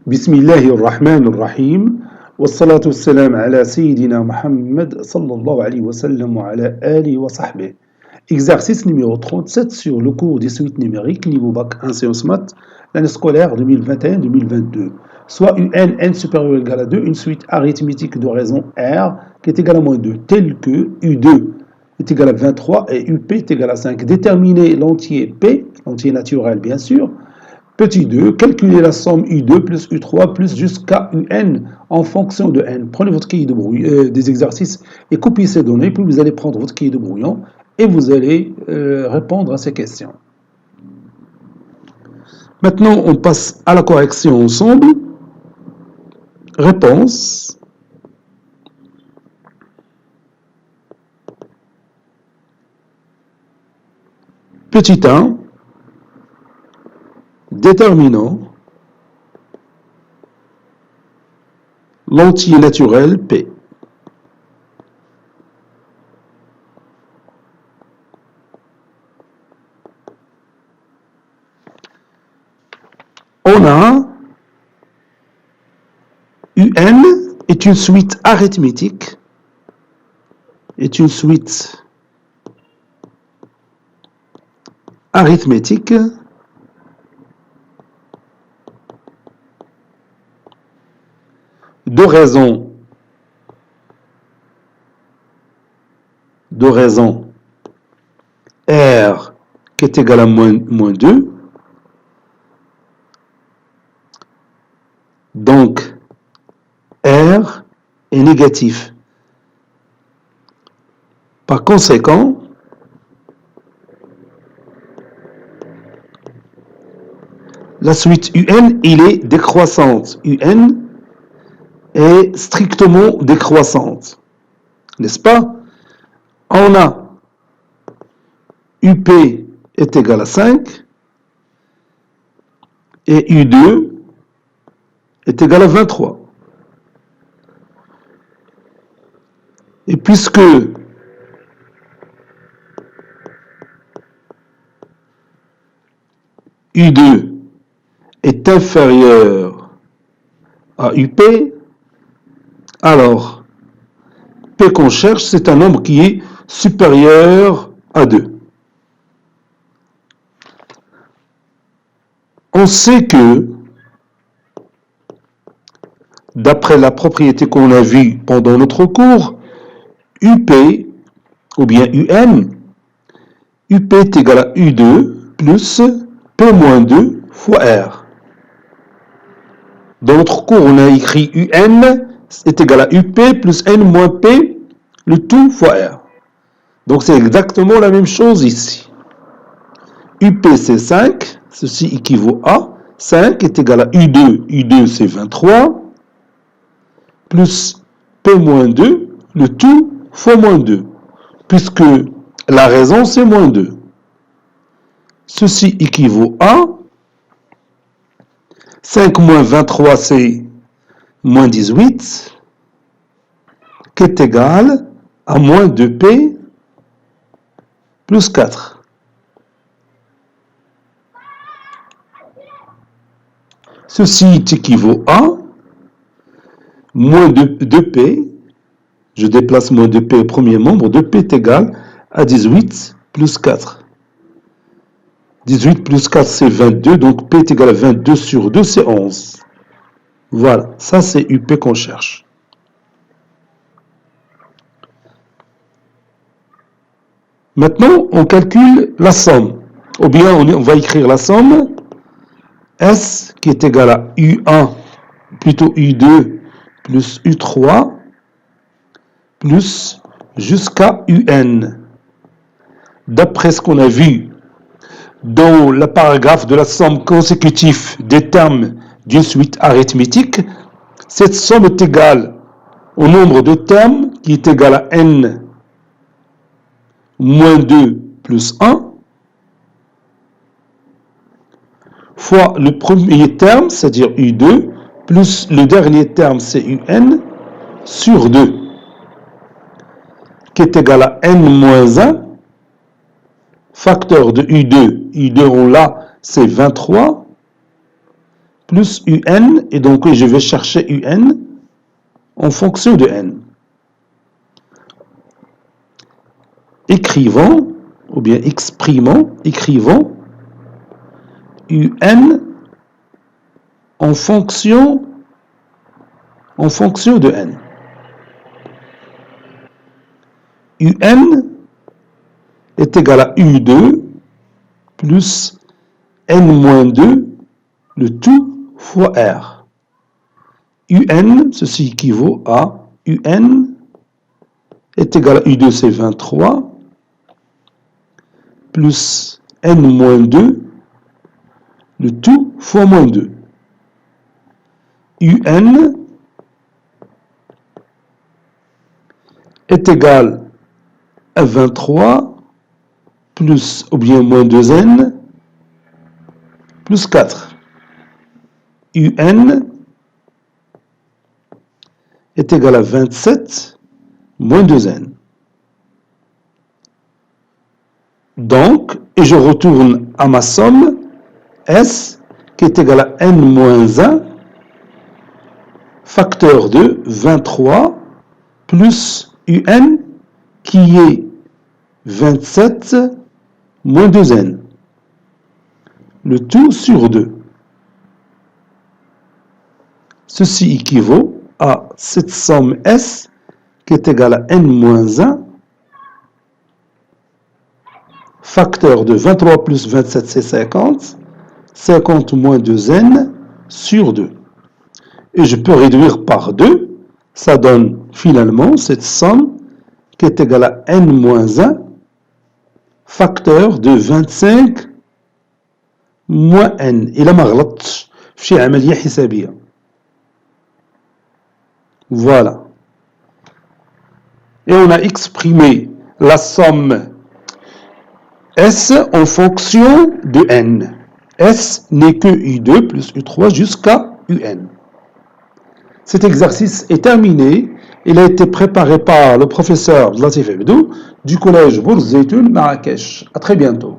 بسم الله الرحمن الرحيم والصلاة والسلام على سيدنا Muhammad sallallahu alayhi wa sallam wa ala alihi wa sahbihi. Exercice numéro 37 sur le cours des suites numériques niveau bac 1 sciences maths, l'année scolaire 2021-2022. Soit UN n supérieur ou égal à 2, une suite arithmétique de raison R qui est égale à moins 2, telle que U2 est égal à 23 et UP est égal à 5. Déterminer l'entier P, l'entier naturel bien sûr. Petit 2, calculez la somme U2 plus U3 plus jusqu'à UN en fonction de N. Prenez votre cahier de brouillon des exercices et copiez ces données, puis vous allez prendre votre cahier de brouillon et vous allez répondre à ces questions. Maintenant, on passe à la correction ensemble. Réponse. Petit 1. Déterminant l'entier naturel P. On a UN est une suite arithmétique, de raison R qui est égal à moins 2. Donc, R est négatif. Par conséquent, la suite UN, il est décroissante. UN est strictement décroissante. N'est-ce pas? On a UP est égal à 5 et U2 est égal à 23. Et puisque U2 est inférieur à UP, alors P qu'on cherche, c'est un nombre qui est supérieur à 2. On sait que, d'après la propriété qu'on a vue pendant notre cours, UP, ou bien UN, UP est égal à U2 plus P moins 2 fois R. Dans notre cours, on a écrit UN est égal à UP plus N moins P, le tout fois R. Donc c'est exactement la même chose ici. UP c'est 5, ceci équivaut à 5 est égal à U2, U2 c'est 23, plus P moins 2, le tout fois moins 2, puisque la raison c'est moins 2. Ceci équivaut à 5 moins 23 c'est moins 18, qui est égal à moins 2P plus 4. Ceci équivaut à moins 2P, je déplace moins 2P au premier membre, 2P est égal à 18 plus 4. 18 plus 4 c'est 22, donc P est égal à 22 sur 2 c'est 11. Voilà, ça c'est UP qu'on cherche. Maintenant, on calcule la somme. Ou bien on va écrire la somme S qui est égal à U1 plutôt U2 plus U3 plus jusqu'à UN. D'après ce qu'on a vu dans le paragraphe de la somme consécutive des termes d'une suite arithmétique, cette somme est égale au nombre de termes qui est égal à N moins 2 plus 1 fois le premier terme, c'est-à-dire U2, plus le dernier terme, c'est UN, sur 2, qui est égal à N moins 1, facteur de U2, on l'a, c'est 23, plus UN, et donc je vais chercher UN en fonction de N. Écrivons, ou bien écrivons UN en fonction de N. UN est égal à U2 plus N-2, le tout fois R. UN, ceci équivaut à UN est égal à U2, c'est 23, plus N-2, le tout fois moins 2. UN est égal à 23 plus ou bien moins 2N plus 4. UN est égal à 27 moins 2N. Donc, et je retourne à ma somme, S qui est égal à N moins 1, facteur de 23 plus UN qui est 27 moins 2N. Le tout sur 2. Ceci équivaut à cette somme S qui est égale à N moins 1, facteur de 23 plus 27 c'est 50, 50 moins 2N sur 2. Et je peux réduire par 2, ça donne finalement cette somme qui est égale à N moins 1, facteur de 25 moins N. إلا ما غلطتش في شي عملية حسابية. Voilà. Et on a exprimé la somme S en fonction de N. S n'est que U2 plus U3 jusqu'à UN. Cet exercice est terminé. Il a été préparé par le professeur Latif Ebdou du collège Bourz Zeytoun Marrakech. À très bientôt.